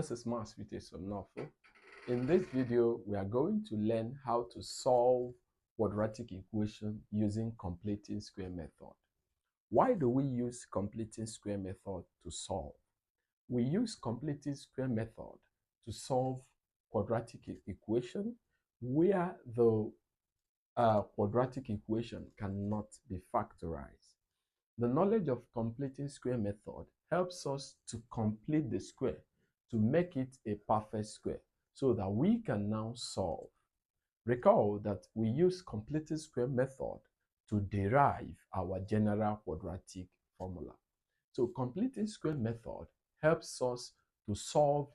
This is Maths with Sonofo. In this video, we are going to learn how to solve quadratic equation using completing square method. Why do we use completing square method to solve? We use completing square method to solve quadratic equation where the quadratic equation cannot be factorized. The knowledge of completing square method helps us to complete the square to make it a perfect square so that we can now solve. Recall that we use completing square method to derive our general quadratic formula. So completing square method helps us to solve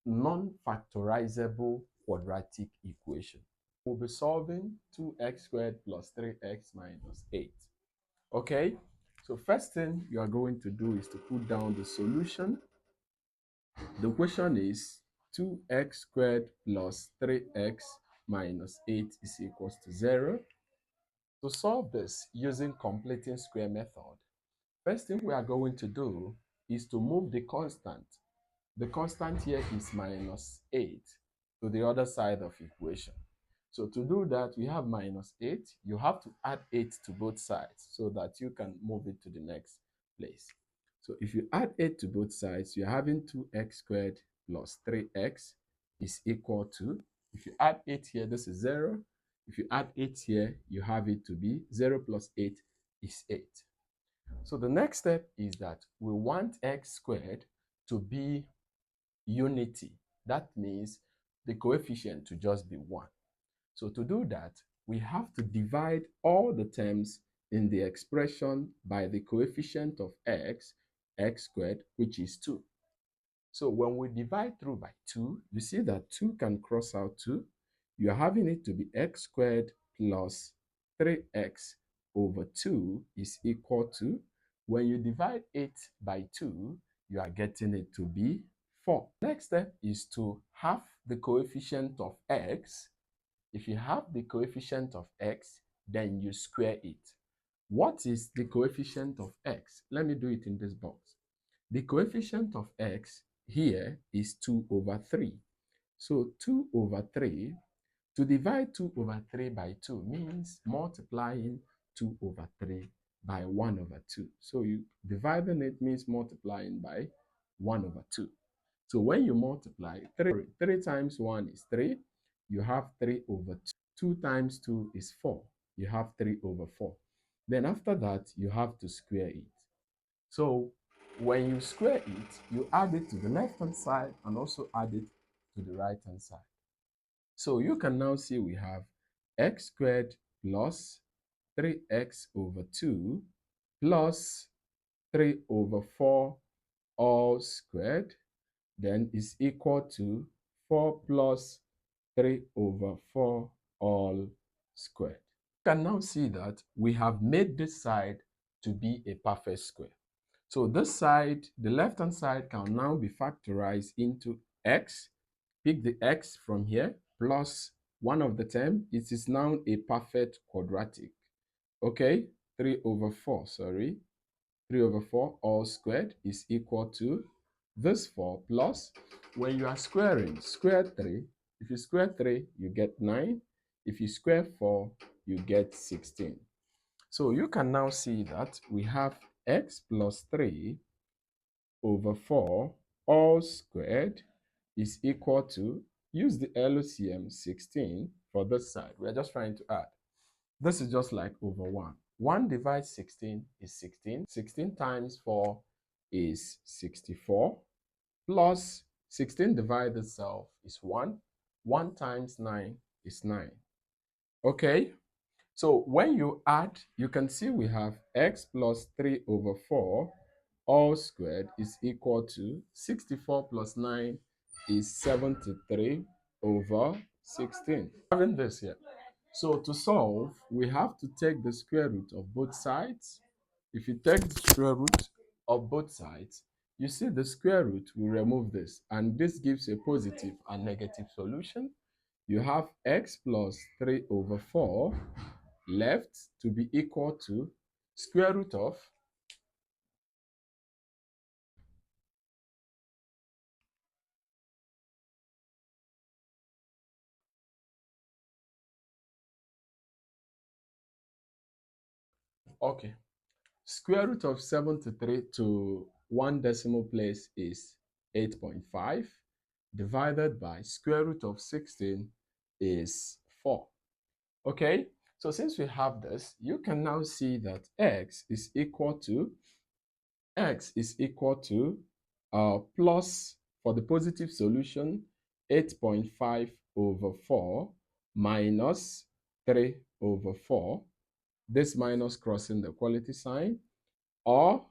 non-factorizable quadratic equation. We'll be solving 2x squared plus 3x minus 8. Okay, so first thing you are going to do is to put down the solution. The question is 2x squared plus 3x minus 8 is equals to 0. To solve this using completing square method, first thing we are going to do is to move the constant. The constant here is minus 8 to the other side of equation. So to do that, we have minus 8. You have to add 8 to both sides so that you can move it to the next place. So if you add 8 to both sides, you're having 2x squared plus 3x is equal to, if you add 8 here, this is 0. If you add 8 here, you have it to be 0 plus 8 is 8. So the next step is that we want x squared to be unity. That means the coefficient to just be 1. So to do that, we have to divide all the terms in the expression by the coefficient of x squared, which is 2. So when we divide through by 2, you see that 2 can cross out 2. You're having it to be x squared plus 3x over 2 is equal to, when you divide 8 by 2, you are getting it to be 4. Next step is to halve the coefficient of x. If you have the coefficient of x, then you square it. What is the coefficient of x? Let me do it in this box. The coefficient of x here is 2 over 3. So 2 over 3, to divide 2 over 3 by 2 means multiplying 2 over 3 by 1 over 2. So you dividing it means multiplying by 1 over 2. So when you multiply, 3 times 1 is 3. You have 3 over 2. 2 times 2 is 4. You have 3 over 4. Then after that, you have to square it. So when you square it, you add it to the left-hand side and also add it to the right-hand side. So you can now see we have x squared plus 3x over 2 plus 3 over 4 all squared, then is equal to 4 plus 3 over 4 all squared. You can now see that we have made this side to be a perfect square. So this side, the left-hand side, can now be factorized into x. Pick the x from here, plus one of the term. It is now a perfect quadratic. Okay, 3 over 4, sorry. 3 over 4 all squared is equal to this 4 plus, when you are squaring, square 3. If you square 3, you get 9. If you square 4, you get 16. So you can now see that we have x plus 3 over 4 all squared is equal to, use the LCM, 16 for this side. We are just trying to add. This is just like over 1. 1 divides 16 is 16. 16 times 4 is 64. Plus 16 divided itself is 1. 1 times 9 is 9. Okay? So when you add, you can see we have x plus 3 over 4 all squared is equal to 64 plus 9 is 73 over 16. Having this here. So to solve, we have to take the square root of both sides. If you take the square root of both sides, you see the square root will remove this, and this gives a positive and negative solution. You have x plus 3 over 4 left to be equal to square root of Okay. Square root of 73 to 1 decimal place is 8.5 divided by square root of 16 is 4. Okay, so since we have this, you can now see that x is equal to plus, for the positive solution, 8.5 over 4 minus 3 over 4, this minus crossing the equality sign, or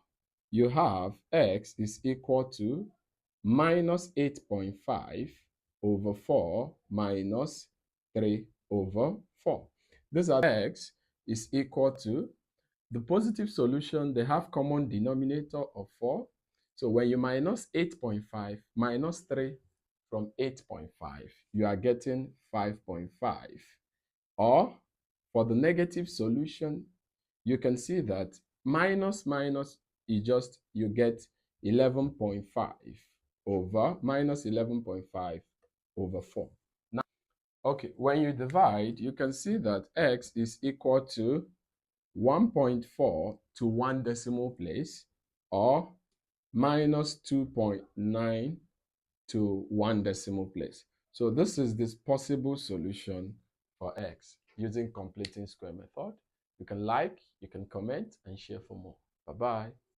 you have x is equal to minus 8.5 over 4 minus 3 over 4. This x is equal to the positive solution. They have common denominator of 4. So when you minus 8.5 minus 3 from 8.5, you are getting 5.5. Or for the negative solution, you can see that minus minus is just, you get 11.5 over minus 11.5 over 4. Now, okay, when you divide, you can see that x is equal to 1.4 to 1 decimal place, or minus 2.9 to 1 decimal place. So this is this possible solution for x using completing square method. You can like, you can comment, and share for more. Bye-bye.